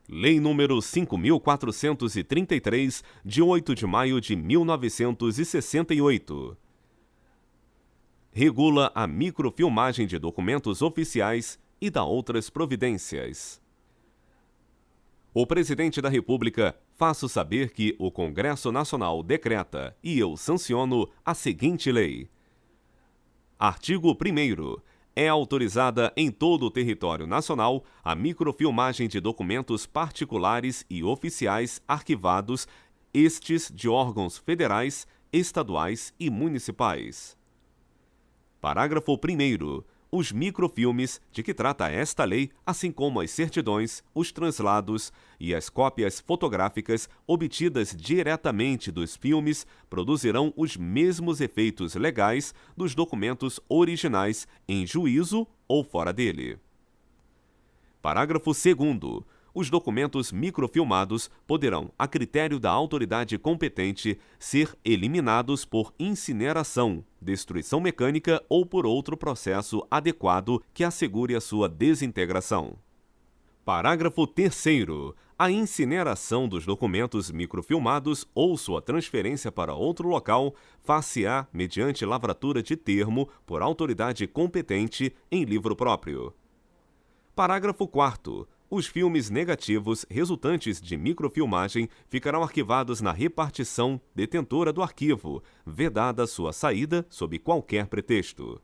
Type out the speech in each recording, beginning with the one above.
Lei nº 5.433, de 8 de maio de 1968. Regula a microfilmagem de documentos oficiais e dá outras providências. O Presidente da República faço saber que o Congresso Nacional decreta e eu sanciono a seguinte lei. Artigo 1º. É autorizada em todo o território nacional a microfilmagem de documentos particulares e oficiais arquivados, estes de órgãos federais, estaduais e municipais. Parágrafo 1º. Os microfilmes de que trata esta lei, assim como as certidões, os translados e as cópias fotográficas obtidas diretamente dos filmes, produzirão os mesmos efeitos legais dos documentos originais em juízo ou fora dele. Parágrafo 2º. Os documentos microfilmados poderão, a critério da autoridade competente, ser eliminados por incineração, destruição mecânica ou por outro processo adequado que assegure a sua desintegração. Parágrafo 3º. A incineração dos documentos microfilmados ou sua transferência para outro local far-se-á mediante lavratura de termo por autoridade competente em livro próprio. Parágrafo 4º. Os filmes negativos resultantes de microfilmagem ficarão arquivados na repartição detentora do arquivo, vedada sua saída sob qualquer pretexto.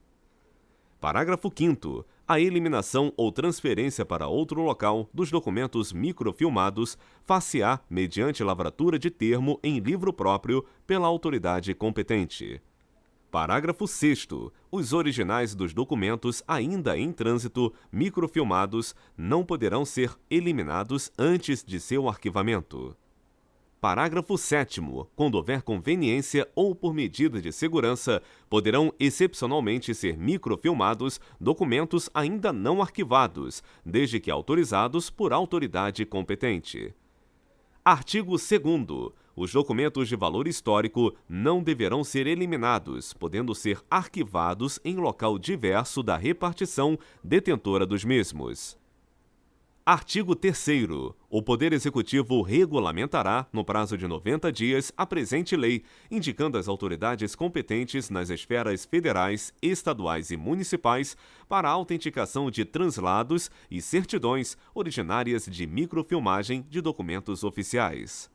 Parágrafo 5º. A eliminação ou transferência para outro local dos documentos microfilmados far-se-á mediante lavratura de termo em livro próprio pela autoridade competente. Parágrafo 6º. Os originais dos documentos ainda em trânsito, microfilmados, não poderão ser eliminados antes de seu arquivamento. Parágrafo 7º. Quando houver conveniência ou por medida de segurança, poderão excepcionalmente ser microfilmados documentos ainda não arquivados, desde que autorizados por autoridade competente. Artigo 2º. Os documentos de valor histórico não deverão ser eliminados, podendo ser arquivados em local diverso da repartição detentora dos mesmos. Artigo 3º. O Poder Executivo regulamentará, no prazo de 90 dias, a presente lei, indicando as autoridades competentes nas esferas federais, estaduais e municipais para a autenticação de translados e certidões originárias de microfilmagem de documentos oficiais.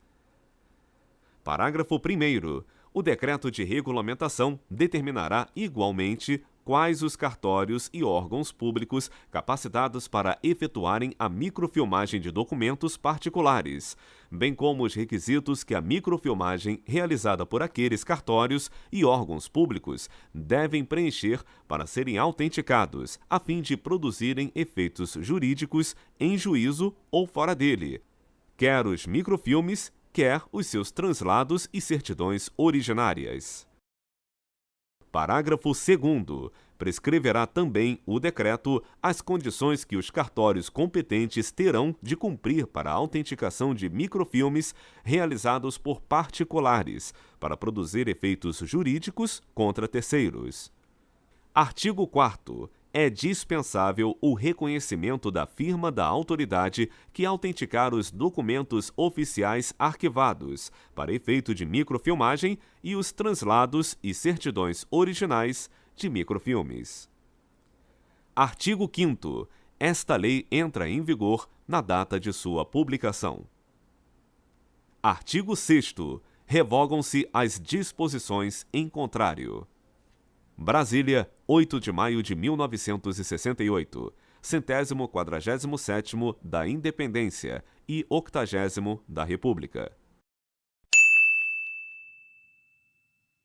Parágrafo 1º. O decreto de regulamentação determinará igualmente quais os cartórios e órgãos públicos capacitados para efetuarem a microfilmagem de documentos particulares, bem como os requisitos que a microfilmagem realizada por aqueles cartórios e órgãos públicos devem preencher para serem autenticados, a fim de produzirem efeitos jurídicos em juízo ou fora dele, quer os microfilmes, quer os seus translados e certidões originárias. Parágrafo 2º. Prescreverá também o decreto as condições que os cartórios competentes terão de cumprir para a autenticação de microfilmes realizados por particulares, para produzir efeitos jurídicos contra terceiros. Artigo 4º. É dispensável o reconhecimento da firma da autoridade que autenticar os documentos oficiais arquivados, para efeito de microfilmagem, e os translados e certidões originais de microfilmes. Artigo 5º. Esta lei entra em vigor na data de sua publicação. Artigo 6º. Revogam-se as disposições em contrário. Brasília, 8 de maio de 1968, 147º da Independência e 80º da República.